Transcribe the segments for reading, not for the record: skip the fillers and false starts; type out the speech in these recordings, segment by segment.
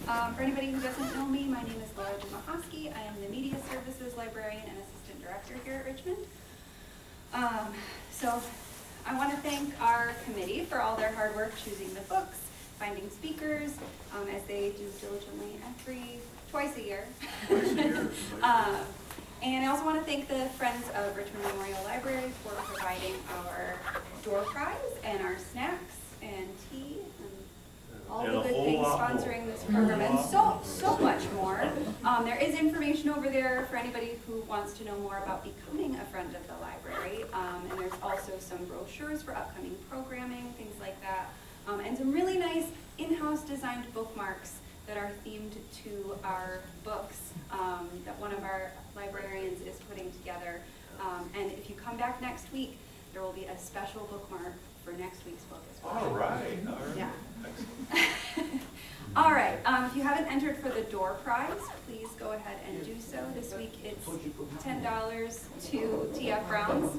For anybody who doesn't know me, my name is Laura Jumahosky. I am the Media Services Librarian and Assistant Director here at Richmond. So I want to thank our committee for all their hard work choosing the books, finding speakers, as they do diligently twice a year. And I also want to thank the Friends of Richmond Memorial Library for providing our door prize and our snacks and tea and all the good things sponsoring this program and so much more. There is information over there for anybody who wants to know more about becoming a friend of the library. And there's also some brochures for upcoming programming, things like that. And some really nice in-house designed bookmarks that are themed to our books that one of our librarians is putting together. And if you come back next week, there will be a special bookmark for next week's book as well. All right. Yeah. All right. If you haven't entered for the door prize, please go ahead and do so. This week it's $10 to TF Browns.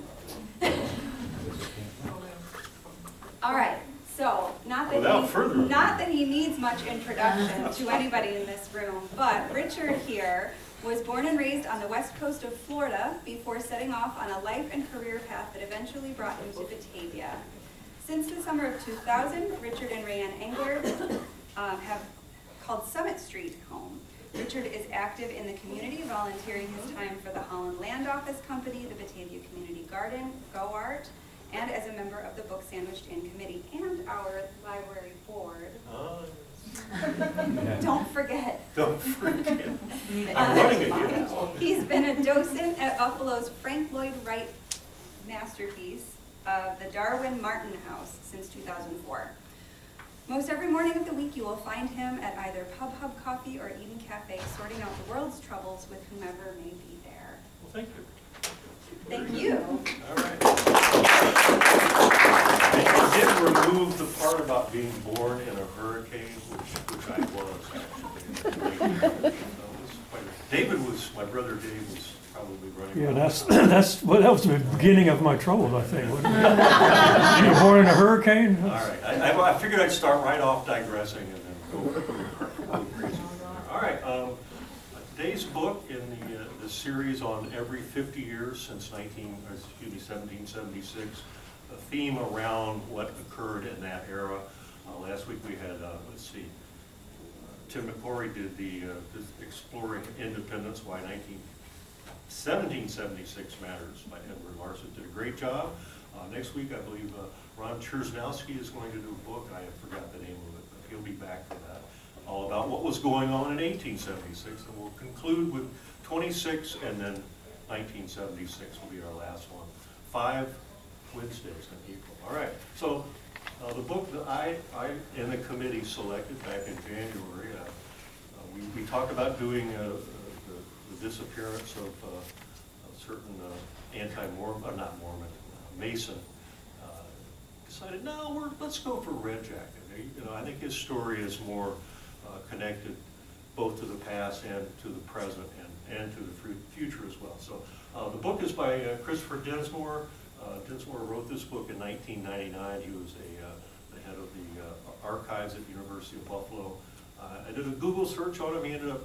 All right. So, not that he needs much introduction to anybody in this room, but Richard here was born and raised on the west coast of Florida before setting off on a life and career path that eventually brought him to Batavia. Since the summer of 2000, Richard and Rayanne Engler have called Summit Street home. Richard is active in the community, volunteering his time for the Holland Land Office Company, the Batavia Community Garden, Go Art, and as a member of the Book Sandwiched In Committee and our library board. Don't forget. Don't forget. I'm running again. He's been a docent at Buffalo's Frank Lloyd Wright masterpiece of the Darwin Martin House since 2004. Most every morning of the week you will find him at either Pub Hub Coffee or Eden Cafe sorting out the world's troubles with whomever may be there. Well, thank you. Thank you. All right. I did remove the part about being born in a hurricane, which I was. David was, my brother Dave was probably running. Yeah, that was the beginning of my troubles, I think. Wasn't it? You were born in a hurricane? All right. I figured I'd start right off digressing and then go crazy. All right. Today's book in the series on every 50 years since 1776, a theme around what occurred in that era. Last week we had, Tim McClory did the Exploring Independence, Why 1776 Matters by Edward Larson. Did a great job. Next week I believe Ron Chersnowski is going to do a book. I forgot the name of it, but he'll be back for that. All about what was going on in 1876, and we'll conclude with 26, and then 1976 will be our last one. 5 Wednesdays in April. All right, so the book that I and the committee selected back in January, we talked about doing the disappearance of a certain anti-Mormon, not Mormon, Mason. Decided, no, let's go for Red Jacket. You know, I think his story is more connected both to the past and to the present and to the future as well. So the book is by Christopher Densmore. Densmore wrote this book in 1999. He was the head of the archives at the University of Buffalo. I did a Google search on him. He ended up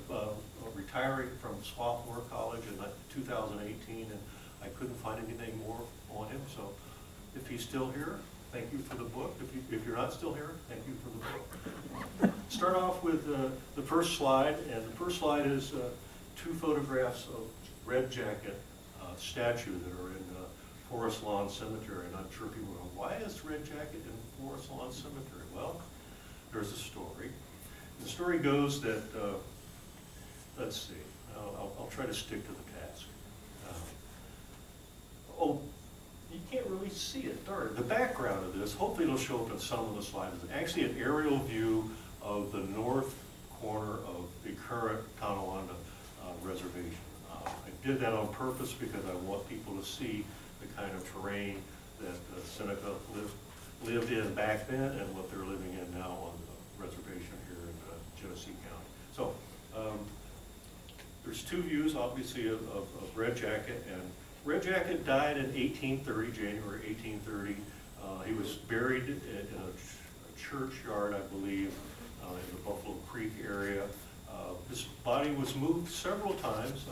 retiring from Swarthmore College in 2018, and I couldn't find anything more on him. So if he's still here, thank you for the book. If you're not still here, thank you for the book. Start off with the first slide, and the first slide is 2 photographs of Red Jacket statue that are in Forest Lawn Cemetery. And I'm sure people go, why is Red Jacket in Forest Lawn Cemetery? Well, there's a story. The story goes that, let's see, I'll try to stick to the task. You can't really see it, darn. The background of this, hopefully it'll show up in some of the slides, is actually an aerial view of the north corner of the current Tonawanda reservation. I did that on purpose because I want people to see the kind of terrain that Seneca lived in back then and what they're living in now on the reservation here in Genesee County. So there's 2 views, obviously, of Red Jacket. And Red Jacket died in 1830, January 1830. He was buried in a churchyard, I believe, in the Buffalo Creek area. His body was moved several times.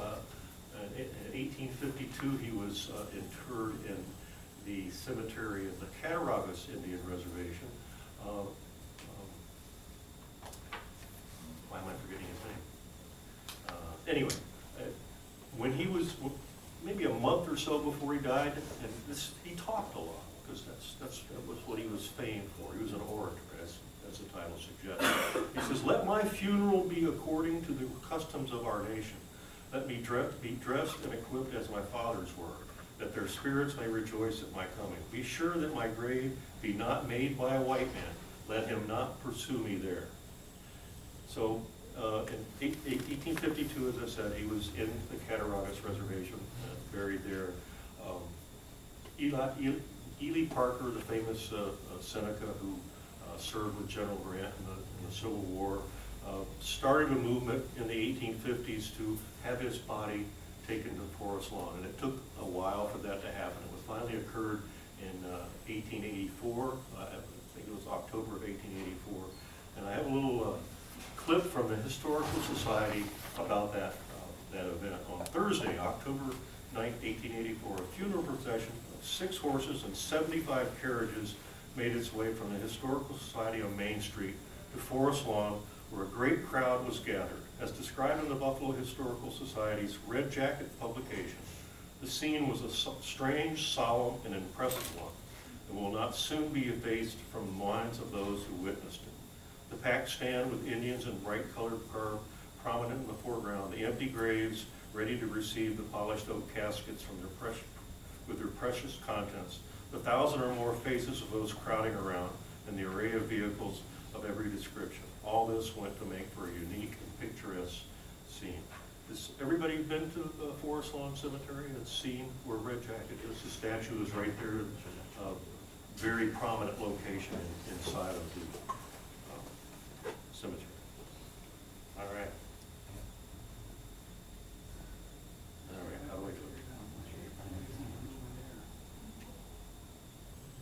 In 1852, he was interred in the cemetery of the Cattaraugus Indian Reservation. Why am I forgetting his name? Anyway, when he was maybe a month or so before he died, and he talked a lot, because that was what he was famed for. He was an orator, as the title suggests. He says, "Let my funeral be according to the customs of our nation. Let me be dressed and equipped as my fathers were, that their spirits may rejoice at my coming. Be sure that my grave be not made by a white man. Let him not pursue me there." So in 1852, as I said, he was in the Cattaraugus Reservation, buried there. Ely Parker, the famous Seneca who served with General Grant in the Civil War, started a movement in the 1850s to have his body taken to Forest Lawn, and it took a while for that to happen. It was finally occurred in 1884. I think it was October of 1884, and I have a little clip from the Historical Society about that event. On Thursday, October 9th, 1884, a funeral procession of 6 horses and 75 carriages made its way from the Historical Society on Main Street to Forest Lawn, where a great crowd was gathered. As described in the Buffalo Historical Society's Red Jacket publication, the scene was a strange, solemn, and impressive one, and will not soon be effaced from the minds of those who witnessed it. The packed stand with Indians in bright-colored garb prominent in the foreground, the empty graves ready to receive the polished oak caskets from with their precious contents, the 1,000 or more faces of those crowding around, and the array of vehicles of every description. All this went to make for a unique and picturesque scene. Has everybody been to the Forest Lawn Cemetery and seen where Red Jacket is? The statue is right there, very prominent location inside of the cemetery. All right. How do I do it?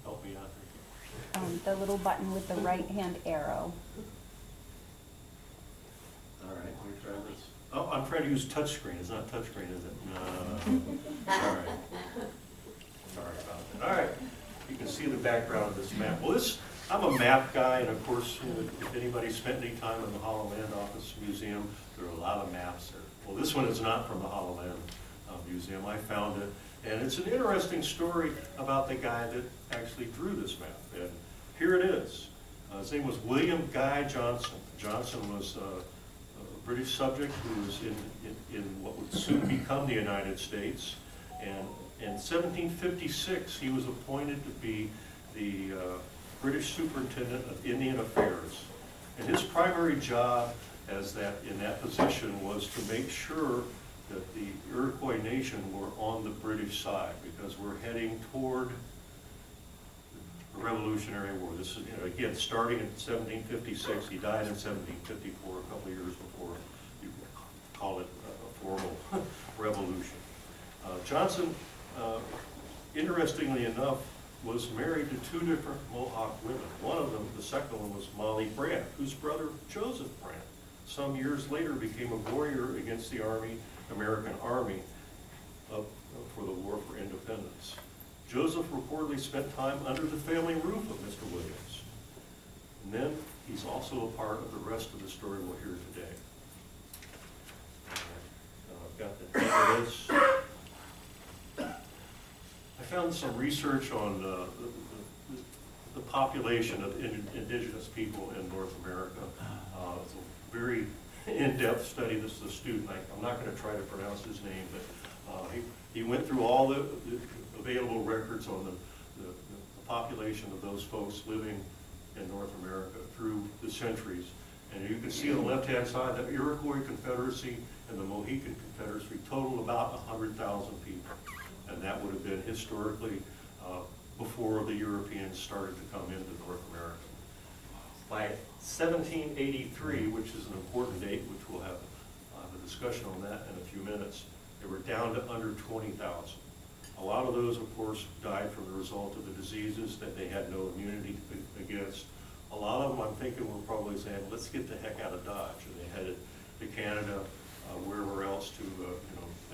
Help me out. The little button with the right-hand arrow. All right, let me try this. Oh, I'm trying to use touchscreen. It's not touchscreen, is it? No. All right. Sorry about that. All right. You can see the background of this map. Well, I'm a map guy, and of course, if anybody spent any time in the Hollow Land Office Museum, there are a lot of maps there. Well, this one is not from the Hollow Land Museum. I found it, and it's an interesting story about the guy that actually drew this map. And here it is. His name was William Guy Johnson. Johnson was a British subject who was in what would soon become the United States. And in 1756, he was appointed to be the British Superintendent of Indian Affairs. And his primary job in that position was to make sure that the Iroquois nation were on the British side, because we're heading toward the Revolutionary War. This is, again, starting in 1756. He died in 1754, a couple of years before you call it a formal revolution. Johnson, interestingly enough, was married to 2 different Mohawk women. One of them, the second one, was Molly Brant, whose brother Joseph Brant, some years later, became a warrior against the American Army for the War for Independence. Joseph reportedly spent time under the family roof of Mr. Williams. And then he's also a part of the rest of the story we'll hear today. I've got the name of this. I found some research on the population of indigenous people in North America. It's a very in-depth study. This is a student. I'm not going to try to pronounce his name, but he went through all the available records on the population of those folks living in North America through the centuries. And you can see on the left-hand side that Iroquois Confederacy and the Mohican Confederacy total about 100,000 people. And that would have been historically before the Europeans started to come into North America. By 1783, which is an important date, which we'll have a discussion on that in a few minutes, they were down to under 20,000. A lot of those, of course, died from the result of the diseases that they had no immunity against, A lot of them, I'm thinking, were probably saying, let's get the heck out of Dodge, and they headed to Canada, wherever else to,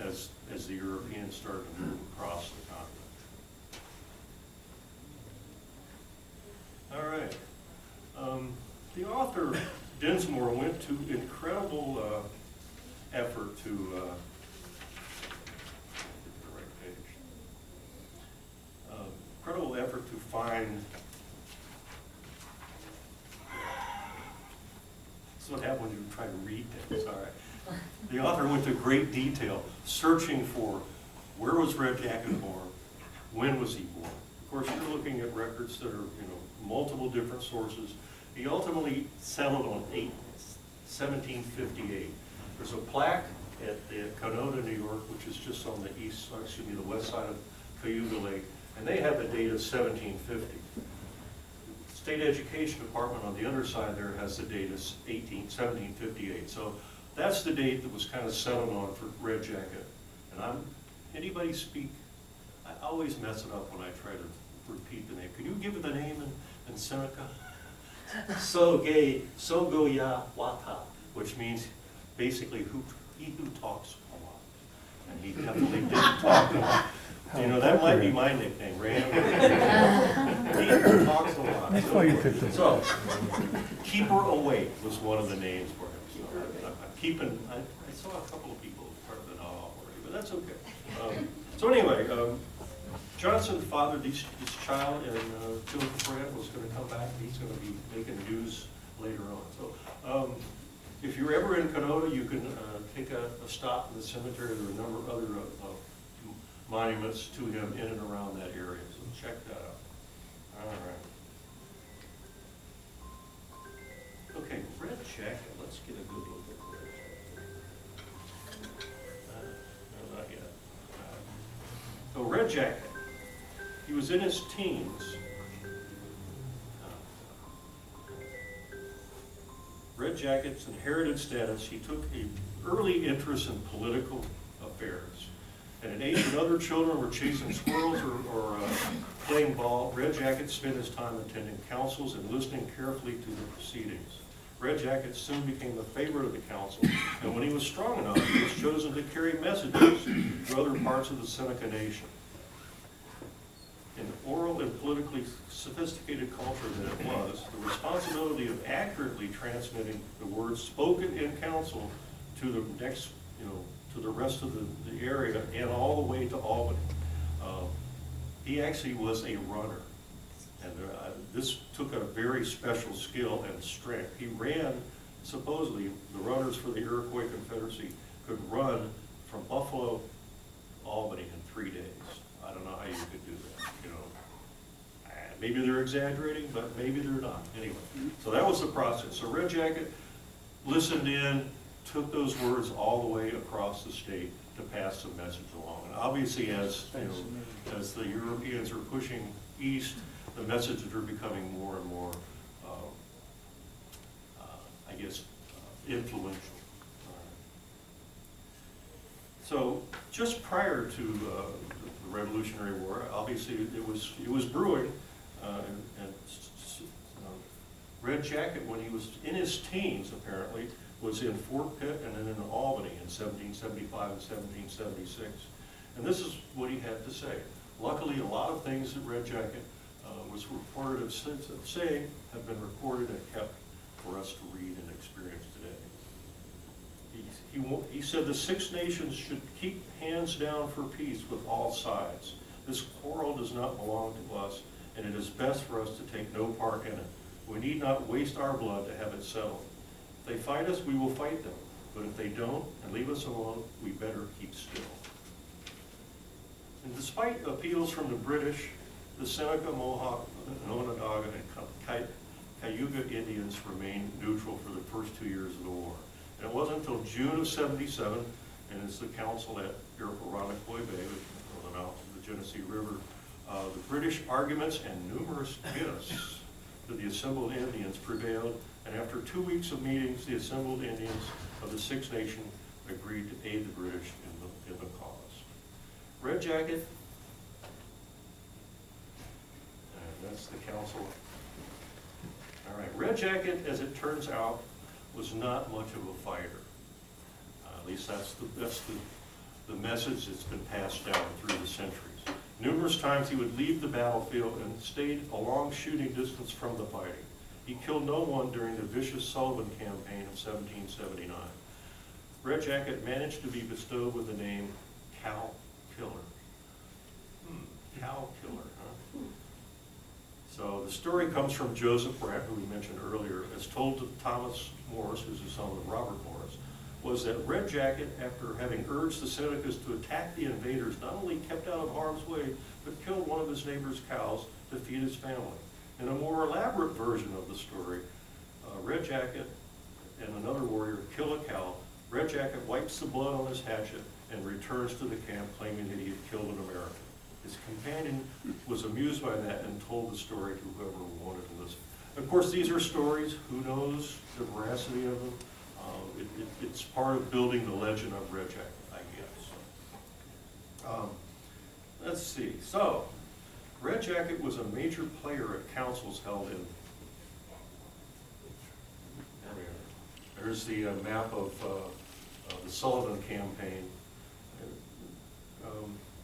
as the Europeans started to move across the continent. All right. The author, Densmore, went to incredible effort to, get the right page, incredible effort to find, this is what happens when you try to read things, all right. The author went to great detail, searching for where was Red Jacket born, when was he born. Of course, you're looking at records that are, multiple different sources. He ultimately settled on 1758. There's a plaque at the Canada, New York, which is just on the west side of Cayuga Lake, and they have the date of 1750. The State Education Department on the other side there has the date of 1758. So that's the date that was kind of settled on for Red Jacket. And anybody speak, I always mess it up when I try to repeat the name. Can you give it the name in Seneca? Sogoya Wata, which means basically he who talks a lot. And he definitely didn't talk a lot. That might be my nickname, Rand. He who talks a lot. That's why you picked it. So, Keeper Awake was one of the names for him. So I'm keeping, I saw a couple of people part of it off already, but that's okay. So anyway, Johnson fathered this child, and Philip Fred was going to come back. He's going to be making news later on. So if you're ever in Canada, you can take a stop in the cemetery. There are a number of other monuments to him in and around that area. So check that out. All right. Okay, Red Jacket. Let's get a good look at Red Jacket. No, not yet. So Red Jacket. He was in his teens. Red Jacket's inherited status, he took an early interest in political affairs. At an age when other children were chasing squirrels or playing ball, Red Jacket spent his time attending councils and listening carefully to the proceedings. Red Jacket soon became the favorite of the council, and when he was strong enough, he was chosen to carry messages to other parts of the Seneca Nation. In oral and politically sophisticated culture that it was, the responsibility of accurately transmitting the words spoken in council to the next, to the rest of the area and all the way to Albany. He actually was a runner, and this took a very special skill and strength. He ran, supposedly, the runners for the Iroquois Confederacy could run from Buffalo to Albany in 3 days. I don't know how you could do that, Maybe they're exaggerating, but maybe they're not. Anyway, so that was the process. So Red Jacket listened in, took those words all the way across the state to pass the message along. And obviously, as the Europeans are pushing east, the messages are becoming more and more, influential. So just prior to the Revolutionary War, obviously it was brewing, and Red Jacket, when he was in his teens, apparently, was in Fort Pitt and then in Albany in 1775 and 1776. And this is what he had to say. Luckily, a lot of things that Red Jacket was reported of saying have been recorded and kept for us to read and experience today. He said the Six Nations should keep hands down for peace with all sides. This quarrel does not belong to us, and it is best for us to take no part in it. We need not waste our blood to have it settled. If they fight us, we will fight them. But if they don't and leave us alone, we better keep still. And despite appeals from the British, the Seneca, Mohawk, Onondaga, and Cayuga Indians remained neutral for the first 2 years of the war. And it wasn't until June of '77, and it's the council at Iroquois Bay, on the mouth of the Genesee River, the British arguments and numerous gifts to the assembled Indians prevailed, and after 2 weeks of meetings, the assembled Indians of the Six Nations agreed to aid the British in the cause. Red Jacket, and that's the council. All right, Red Jacket, as it turns out, was not much of a fighter. At least that's the message that's been passed down through the centuries. Numerous times he would leave the battlefield and stayed a long shooting distance from the fighting. He killed no one during the vicious Sullivan campaign of 1779. Red Jacket managed to be bestowed with the name Cow Killer. Cow Killer, huh? So the story comes from Joseph Brant, who we mentioned earlier, as told to Thomas Morris, who's the son of Robert Morris, was that Red Jacket, after having urged the Senecas to attack the invaders, not only kept out of harm's way, but killed one of his neighbor's cows to feed his family. In a more elaborate version of the story, Red Jacket and another warrior kill a cow. Red Jacket wipes the blood on his hatchet and returns to the camp claiming that he had killed an American. His companion was amused by that and told the story to whoever wanted to listen. Of course, these are stories. Who knows the veracity of them? It's part of building the legend of Red Jacket, I guess. Let's see. So, Red Jacket was a major player at councils held in. There we are. There's the map of the Sullivan campaign.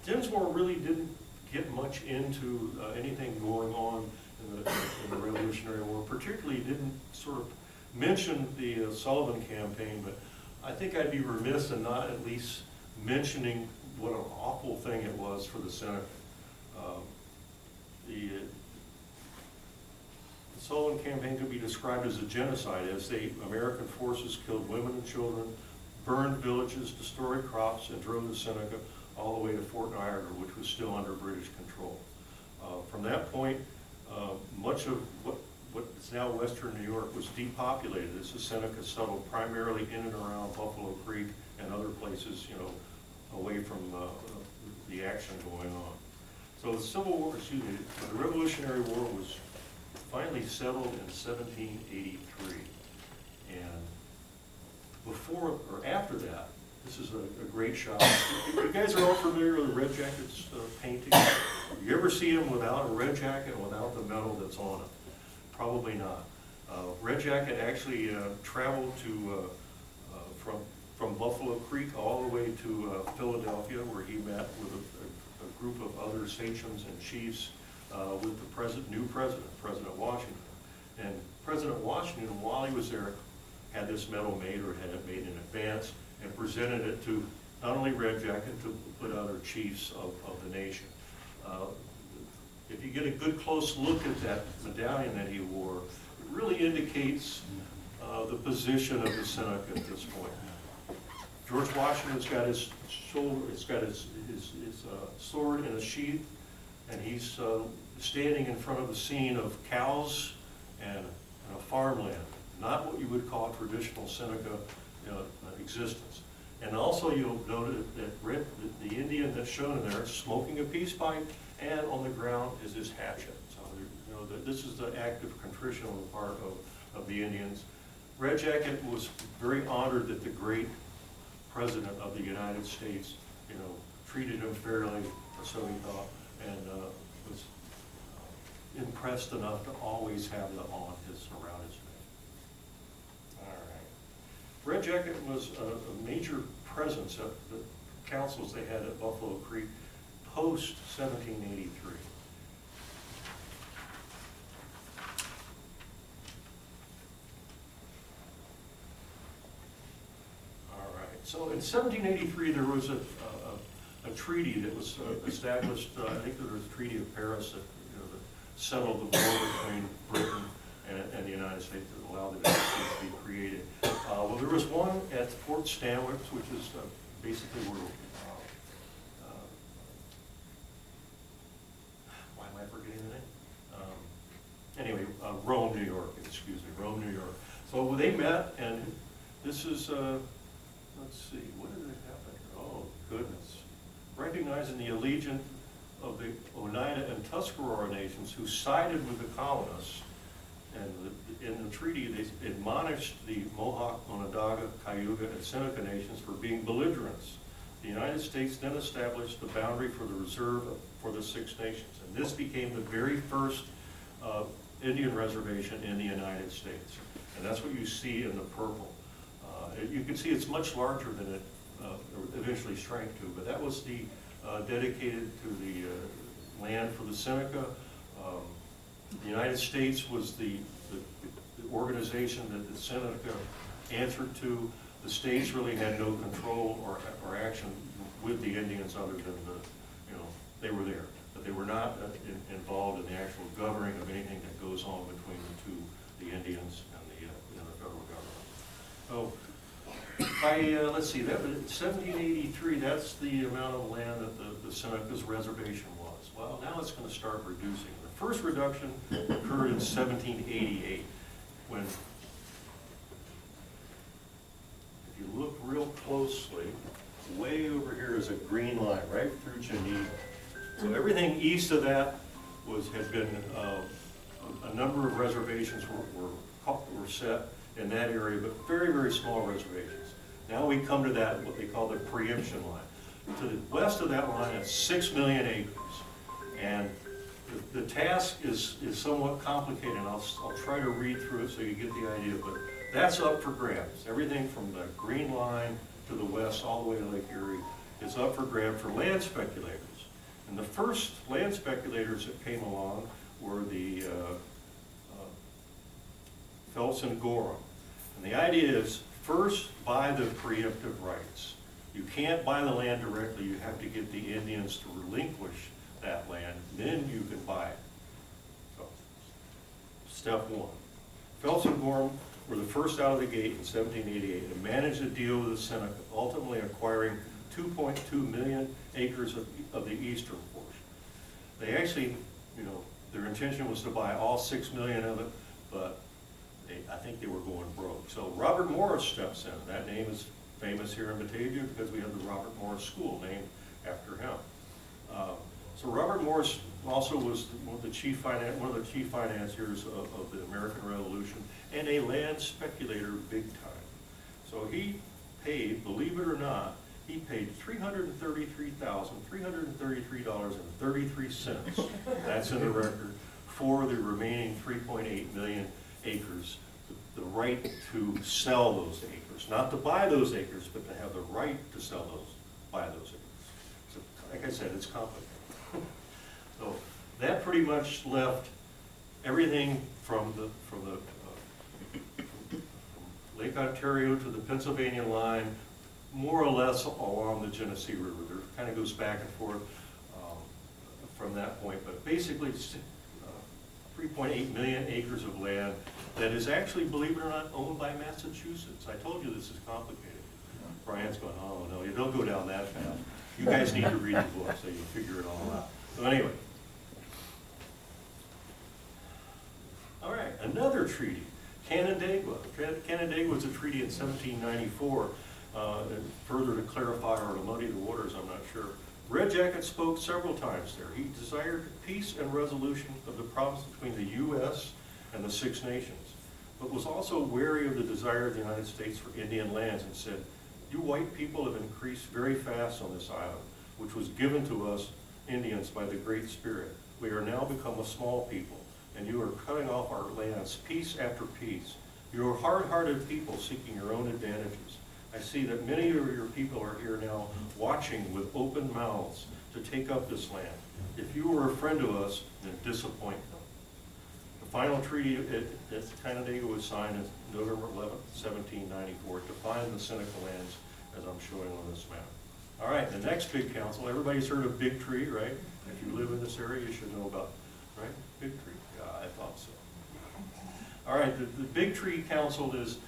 Densmore really didn't get much into anything going on in the Revolutionary War. Particularly, didn't sort of mention the Sullivan campaign, but I think I'd be remiss in not at least mentioning what an awful thing it was for the Seneca. The Sullivan campaign could be described as a genocide, as the American forces killed women and children, burned villages, destroyed crops, and drove the Seneca all the way to Fort Niagara, which was still under British control. From that point, much of what is now western New York was depopulated as the Seneca settled primarily in and around Buffalo Creek and other places, away from the action going on. So the Civil War, the Revolutionary War was finally settled in 1783. And before or after that, this is a great shot. You guys are all familiar with the Red Jacket's painting? You ever see him without a red jacket and without the medal that's on it? Probably not. Red Jacket actually traveled to from Buffalo Creek all the way to Philadelphia, where he met with a group of other sachems and chiefs with the new president, President Washington. And President Washington, while he was there, had this medal made, or had it made in advance, and presented it to not only Red Jacket, but other chiefs of the nation. If you get a good close look at that medallion that he wore, it really indicates the position of the Seneca at this point. George Washington's got his shoulder, it's got his sword in a sheath, and he's standing in front of the scene of cows and a farmland, not what you would call traditional Seneca existence. And also you'll note that the Indian that's shown in there is smoking a peace pipe, and on the ground is his hatchet. So this is the act of contrition on the part of the Indians. Red Jacket was very honored that the great President of the United States, treated him fairly, or so he thought, and was impressed enough to always have that around his neck. All right. Red Jacket was a major presence at the councils they had at Buffalo Creek post 1783. All right. So in 1783, there was a treaty that was established. I think there was a Treaty of Paris that, that settled the war between Britain and the United States, that allowed the United States to be created. Well, there was one at Fort Stanwix, which is basically where, why am I forgetting the name? Anyway, Rome, New York, excuse me, Rome, New York. So they met, and this is, let's see, what did it happen here? Oh, goodness. Recognizing the allegiance of the Oneida and Tuscarora nations who sided with the colonists, and in the treaty they admonished the Mohawk, Onondaga, Cayuga, and Seneca nations for being belligerents. The United States then established the boundary for the reserve for the Six Nations, and this became the very first Indian reservation in the United States. And that's what you see in the purple. You can see it's much larger than it eventually shrank to, but that was the dedicated to the land for the Seneca. The United States was the organization that the Seneca answered to. The states really had no control or action with the Indians other than they were there, but they were not involved in the actual governing of anything that goes on between the Indians and the federal government. So, let's see, that was 1783. That's the amount of land that the Seneca's reservation was. Well, now it's going to start reducing. The first reduction occurred in 1788, when, if you look real closely, way over here is a green line right through Geneva. So everything east of that had been a number of reservations were set in that area, but very, very small reservations. Now we come to that, what they call the preemption line. To the west of that line is 6 million acres. And the task is somewhat complicated, and I'll try to read through it so you get the idea, but that's up for grabs. Everything from the green line to the west all the way to Lake Erie is up for grabs for land speculators. And the first land speculators that came along were the Phelps and Gorham. And the idea is, first buy the preemptive rights. You can't buy the land directly, you have to get the Indians to relinquish that land, then you can buy it. So, step one. Phelps and Gorham were the first out of the gate in 1788 and managed to deal with the Seneca, ultimately acquiring 2.2 million acres of the eastern portion. They actually, their intention was to buy all 6 million of it, but I think they were going broke. So Robert Morris steps in. That name is famous here in Batavia because we have the Robert Morris School named after him. So Robert Morris also was one of the chief financiers of the American Revolution and a land speculator big time. So he paid, believe it or not, he paid $333,333.33. That's in the record for the remaining 3.8 million acres. The right to sell those acres, not to buy those acres, but to have the right to buy those acres. So, like I said, it's complicated. So that pretty much left everything from Lake Ontario to the Pennsylvania line, more or less along the Genesee River. There kind of goes back and forth from that point, but basically 3.8 million acres of land that is actually, believe it or not, owned by Massachusetts. I told you this is complicated. Brian's going, oh no, you don't go down that path. You guys need to read the book so you figure it all out. So anyway. All right, another treaty, Canandaigua. Canandaigua was a treaty in 1794, further to clarify or to muddy the waters, I'm not sure. Red Jacket spoke several times there. He desired peace and resolution of the problems between the U.S. and the Six Nations, but was also wary of the desire of the United States for Indian lands and said, you white people have increased very fast on this island, which was given to us Indians by the Great Spirit. We are now become a small people, and you are cutting off our lands piece after piece. You are hard-hearted people seeking your own advantages. I see that many of your people are here now watching with open mouths to take up this land. If you were a friend to us, then disappoint them. The final treaty at Canandaigua was signed on November 11th, 1794, to define the Seneca lands as I'm showing on this map. All right, the next big council, everybody's heard of Big Tree, right? If you live in this area, you should know about, right? Big Tree, yeah, I thought so. All right, the Big Tree Council is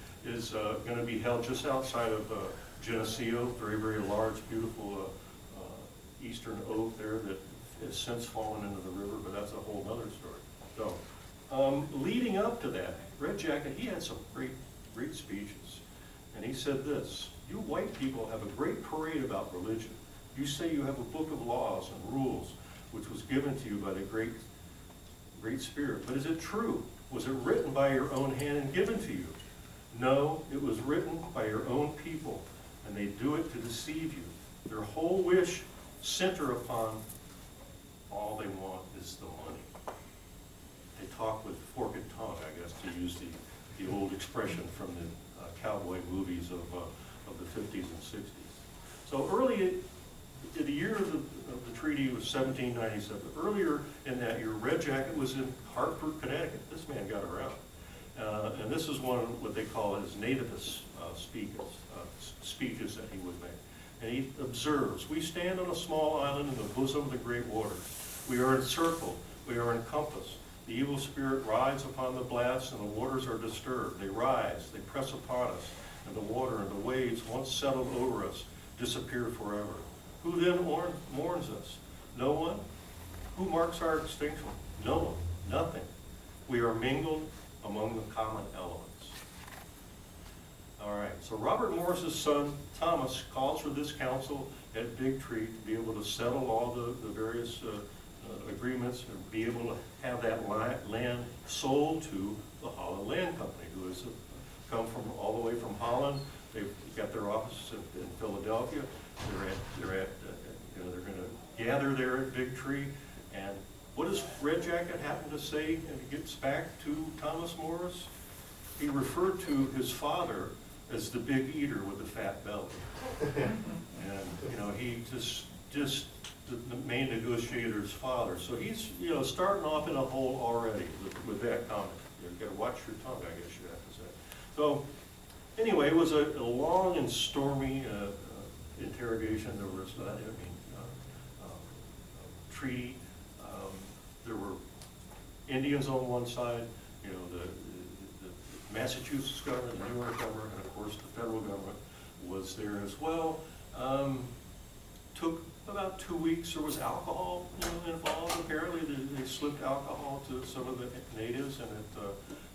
going to be held just outside of Geneseo, very, very large, beautiful eastern oak there that has since fallen into the river, but that's a whole other story. So, leading up to that, Red Jacket, he had some great speeches, and he said this: you white people have a great parade about religion. You say you have a book of laws and rules, which was given to you by the Great Spirit, but is it true? Was it written by your own hand and given to you? No, it was written by your own people, and they do it to deceive you. Their whole wish center upon all they want is the money. they talk with forked tongue, I guess, to use the old expression from the cowboy movies of the 50s and 60s. So early, the year of the treaty was 1797. Earlier in that year, Red Jacket was in Hartford, Connecticut. This man got around. And this is one of what they call his nativist speeches that he would make. And he observes, "We stand on a small island in the bosom of the great waters. We are encircled, we are encompassed. The evil spirit rides upon the blast, and the waters are disturbed. They rise, they press upon us, and the water and the waves, once settled over us, disappear forever. Who then mourns us? No one. Who marks our extinction? No one. Nothing. We are mingled among the common elements." All right, so Robert Morris's son, Thomas, calls for this council at Big Tree to be able to settle all the various agreements and be able to have that land sold to the Holland Land Company, who has come from all the way from Holland. They've got their offices in Philadelphia. They're going to gather there at Big Tree. And what does Red Jacket happen to say when he gets back to Thomas Morris? He referred to his father as the big eater with the fat belly. And, he just the main negotiator's father. So he's, starting off in a hole already with that comment. You've got to watch your tongue, I guess you have to say. So anyway, it was a long and stormy interrogation. There was, treaty. There were Indians on one side, the Massachusetts government, the New York government, and of course the federal government was there as well. Took about 2 weeks. There was alcohol involved. Apparently they slipped alcohol to some of the natives, and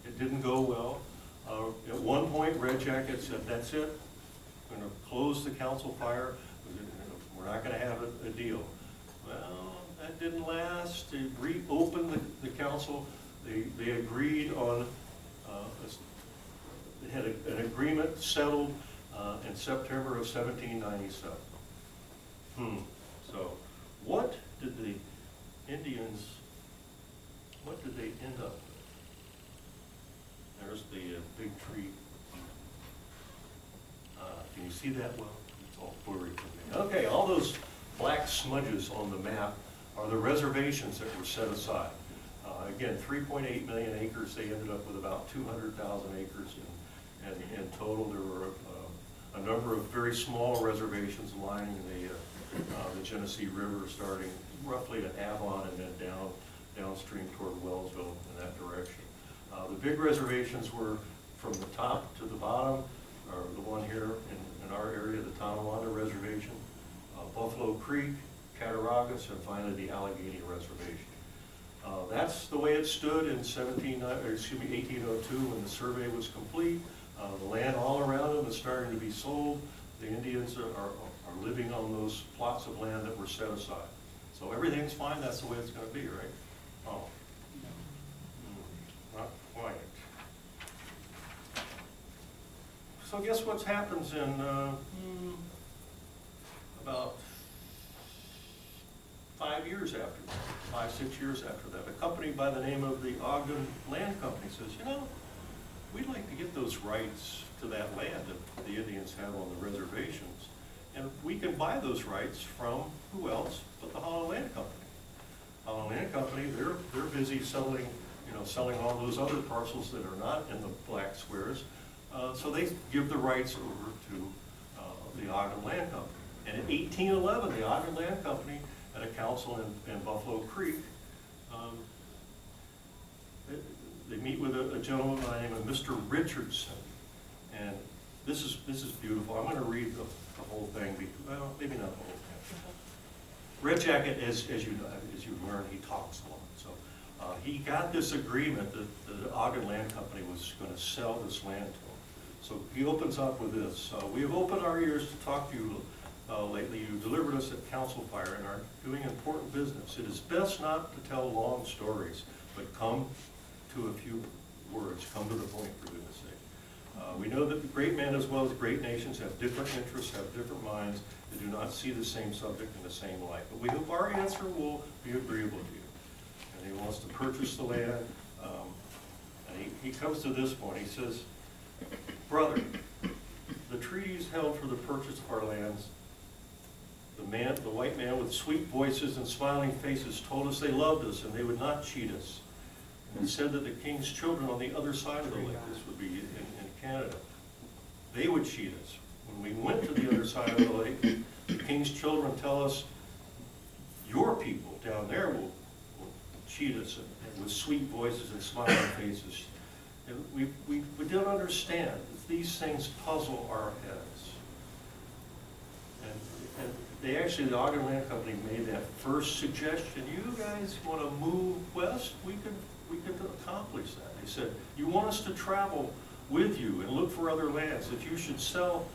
it didn't go well. At one point, Red Jacket said, "That's it. We're going to close the council fire. We're not going to have a deal." Well, that didn't last. They reopened the council. They agreed on, they had an agreement settled in September of 1797. So what did the Indians, what did they end up with? There's the Big Tree. Can you see that well? It's all blurry for me. Okay, all those black smudges on the map are the reservations that were set aside. Again, 3.8 million acres. They ended up with about 200,000 acres, and in total there were a number of very small reservations lining the Genesee River, starting roughly at Avon and then downstream toward Wellsville in that direction. The big reservations were from the top to the bottom, or the one here in our area, the Tonawanda Reservation, Buffalo Creek, Cattaraugus, and finally the Allegheny Reservation. That's the way it stood in 1802 when the survey was complete. The land all around them is starting to be sold. The Indians are living on those plots of land that were set aside. So everything's fine. That's the way it's going to be, right? Oh, not quite. So guess what happens in about 5 years after that, 5-6 years after that, a company by the name of the Ogden Land Company says, we'd like to get those rights to that land that the Indians have on the reservations, and we can buy those rights from who else but the Holland Land Company. Holland Land Company, they're busy selling all those other parcels that are not in the black squares, so they give the rights over to the Ogden Land Company. And in 1811, the Ogden Land Company at a council in Buffalo Creek, they meet with a gentleman by the name of Mr. Richardson, and this is beautiful. I'm going to read the whole thing. Well, maybe not the whole thing. Red Jacket, as you learn, he talks a lot. So he got this agreement that the Ogden Land Company was going to sell this land to him. So he opens up with this: "We have opened our ears to talk to you lately. You delivered us at council fire and are doing important business. It is best not to tell long stories, but come to a few words. Come to the point, for goodness sake. We know that the great men as well as great nations have different interests, have different minds, and do not see the same subject in the same light. But we hope our answer will be agreeable to you." And he wants to purchase the land. he comes to this point, he says, brother, the treaties held for the purchase of our lands, the white man with sweet voices and smiling faces told us they loved us and they would not cheat us. And said that the king's children on the other side of the lake, this would be in Canada, they would cheat us. When we went to the other side of the lake, the king's children tell us, your people down there will cheat us and with sweet voices and smiling faces. And we don't understand that these things puzzle our heads. And they actually, the Ogden Land Company made that first suggestion. You guys want to move west? We could accomplish that. They said, you want us to travel with you and look for other lands. If we should sell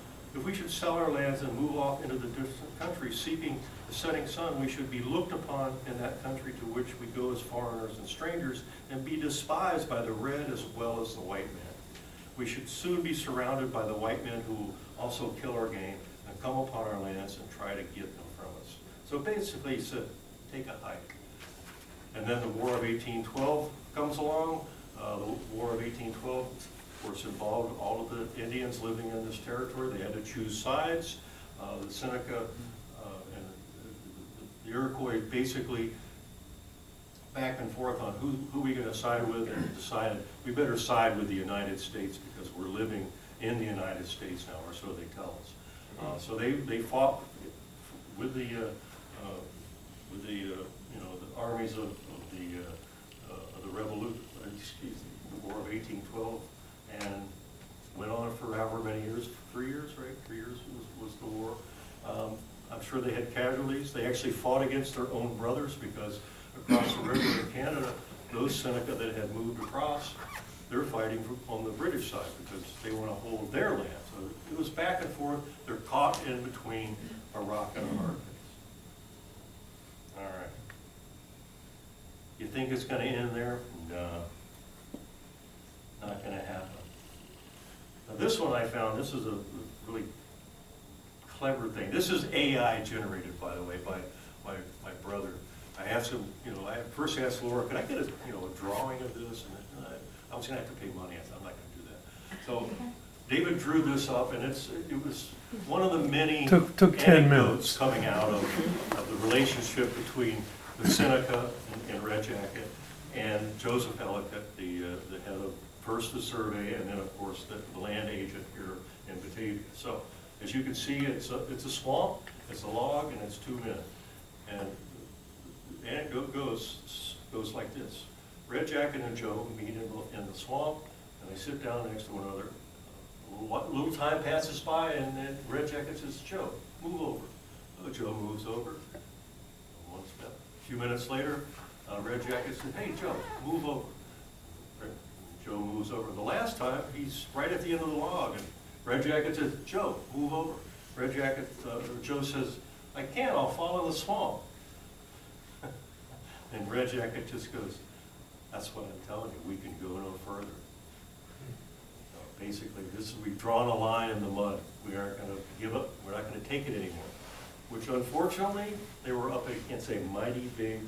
our lands and move off into the distant country seeking the setting sun, we should be looked upon in that country to which we go as foreigners and strangers and be despised by the red as well as the white man. We should soon be surrounded by the white men who will also kill our game and come upon our lands and try to get them from us. So basically he said, take a hike. And then the War of 1812 comes along. The War of 1812, of course, involved all of the Indians living in this territory. They had to choose sides. The Seneca and the Iroquois basically back and forth on who we going to side with, and decided we better side with the United States because we're living in the United States now, or so they tell us. So they fought with the the armies of the revolution, the War of 1812, and went on for however many years, 3 years, right? 3 years was the war. I'm sure they had casualties. They actually fought against their own brothers because across the river in Canada, those Seneca that had moved across, they're fighting on the British side because they want to hold their land. So it was back and forth. They're caught in between a rock and a hard place. All right. You think it's going to end there? No. Not going to happen. Now this one I found, this is a really clever thing. This is AI generated, by the way, by my brother. I asked him, I first asked Laura, could I get a drawing of this? And I was going to have to pay money. I said, I'm not going to do that. So David drew this up, and it was one of the many took 10 anecdotes minutes coming out of the relationship between the Seneca and Red Jacket and Joseph Ellicott, the head of first the survey, and then of course the land agent here in Batavia. So as you can see, it's a swamp, it's a log, and it's 2 men. And the anecdote goes like this. Red Jacket and Joe meet in the swamp, and they sit down next to one another. A little time passes by, and then Red Jacket says, Joe, move over. Oh, Joe moves over. One step. A few minutes later, Red Jacket says, hey, Joe, move over. Joe moves over. The last time, he's right at the end of the log, and Red Jacket says, Joe, move over. Red Jacket, Joe says, I can't, I'll fall in the swamp. And Red Jacket just goes, that's what I'm telling you, we can go no further. Basically, we've drawn a line in the mud. We aren't going to give up. We're not going to take it anymore. Which, unfortunately, they were up against a mighty big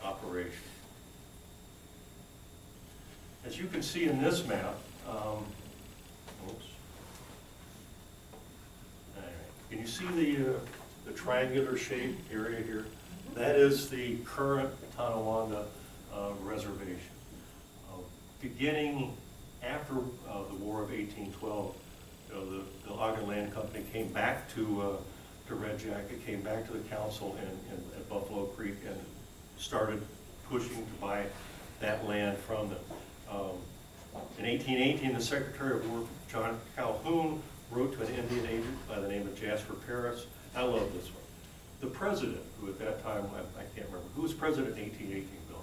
operation. As you can see in this map, oops. All right. Can you see the triangular shaped area here? That is the current Tonawanda reservation. Beginning after the War of 1812, the Ogden Land Company came back to Red Jacket, came back to the council at Buffalo Creek and started pushing to buy that land from them. In 1818, the Secretary of War, John Calhoun, wrote to an Indian agent by the name of Jasper Paris. I love this one. The president, who at that time, I can't remember, who was president in 1818, Bill?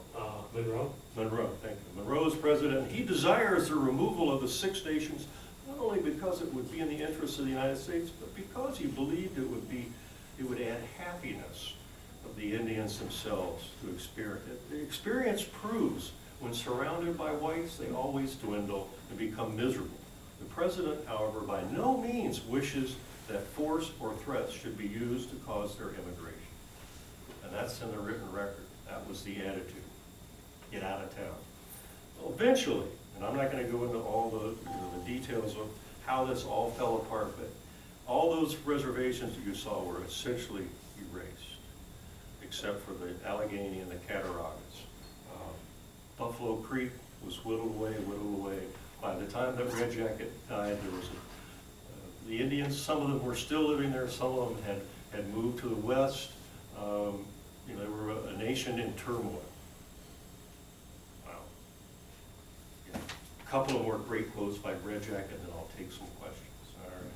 Monroe. Monroe, thank you. Monroe is president. He desires the removal of the Six Nations, not only because it would be in the interest of the United States, but because he believed it would add happiness of the Indians themselves to experience it. The experience proves when surrounded by whites, they always dwindle and become miserable. The president, however, by no means wishes that force or threats should be used to cause their immigration. And that's in the written record. That was the attitude. Get out of town. Well, eventually, And I'm not going to go into all the, the details of how this all fell apart, but all those reservations that you saw were essentially erased, except for the Allegheny and the Cattaraugus. Buffalo Creek was whittled away, whittled away. By the time that Red Jacket died, there was the Indians, some of them were still living there, some of them had moved to the west. They were a nation in turmoil. Wow. Yeah. A couple of more great quotes by Red Jacket, and then I'll take some questions. All right.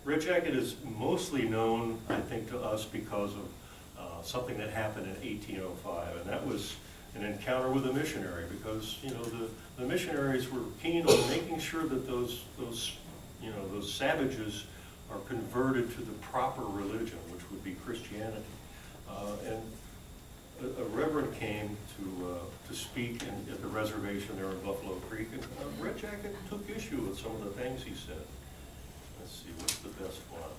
Red Jacket is mostly known, I think, to us because of something that happened in 1805, and that was an encounter with a missionary, because the missionaries were keen on making sure that those savages are converted to the proper religion, which would be Christianity. And a reverend came to speak at the reservation there in Buffalo Creek, and Red Jacket took issue with some of the things he said. Let's see, what's the best one?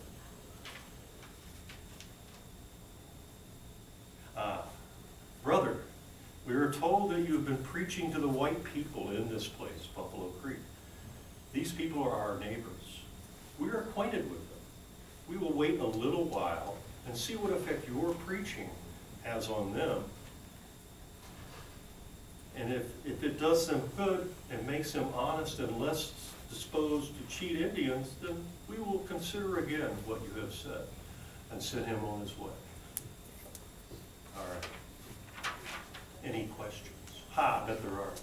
Brother, we are told that you have been preaching to the white people in this place, Buffalo Creek. These people are our neighbors. We are acquainted with them. We will wait a little while and see what effect your preaching has on them. And if it does them good and makes them honest and less disposed to cheat Indians, then we will consider again what you have said and send him on his way. All right. Any questions? I bet there are.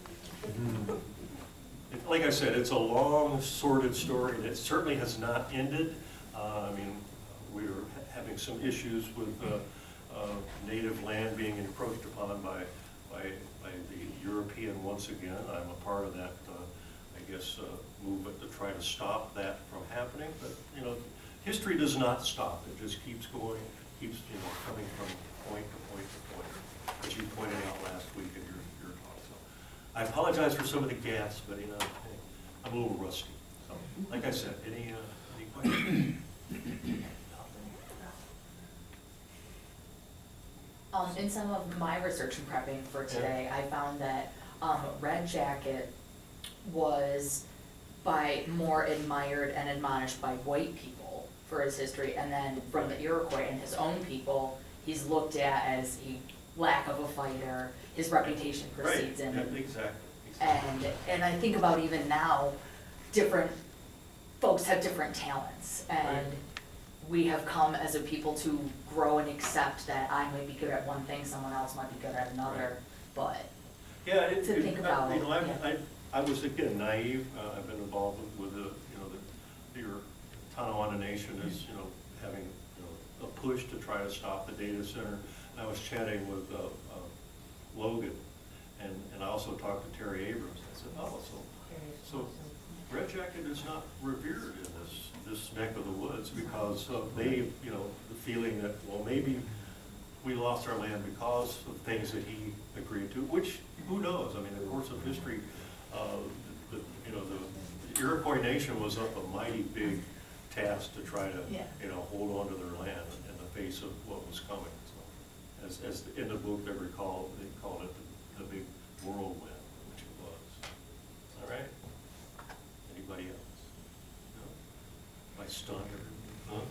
Like I said, it's a long, sordid story, and it certainly has not ended. We were having some issues with native land being encroached upon by the European once again. I'm a part of that, movement to try to stop that from happening. But history does not stop; it just keeps going, keeps coming from point to point to point, as you pointed out last week in your talk. So I apologize for some of the gaps, but I'm a little rusty. So, like I said, any questions? In some of my research and prepping for today, I found that Red Jacket was more admired and admonished by white people for his history, and then from the Iroquois and his own people, he's looked at as a lack of a fighter. His reputation precedes him. Right. Yeah, exactly. And I think about even now, different folks have different talents, and we have come as a people to grow and accept that I might be good at one thing, someone else might be good at another, but to think about. I was again naive. I've been involved with the Tonawanda Nation is having a push to try to stop the data center. And I was chatting with Logan, and I also talked to Terry Abrams. I said, so Red Jacket is not revered in this neck of the woods because they, the feeling that, well, maybe we lost our land because of things that he agreed to, which, who knows? I mean, in the course of history, the Iroquois Nation was up a mighty big task to try to, hold on to their land in the face of what was coming. So, as in the book they called it the big whirlwind, which it was. All right. Anybody else? No? Am I stunned? Huh?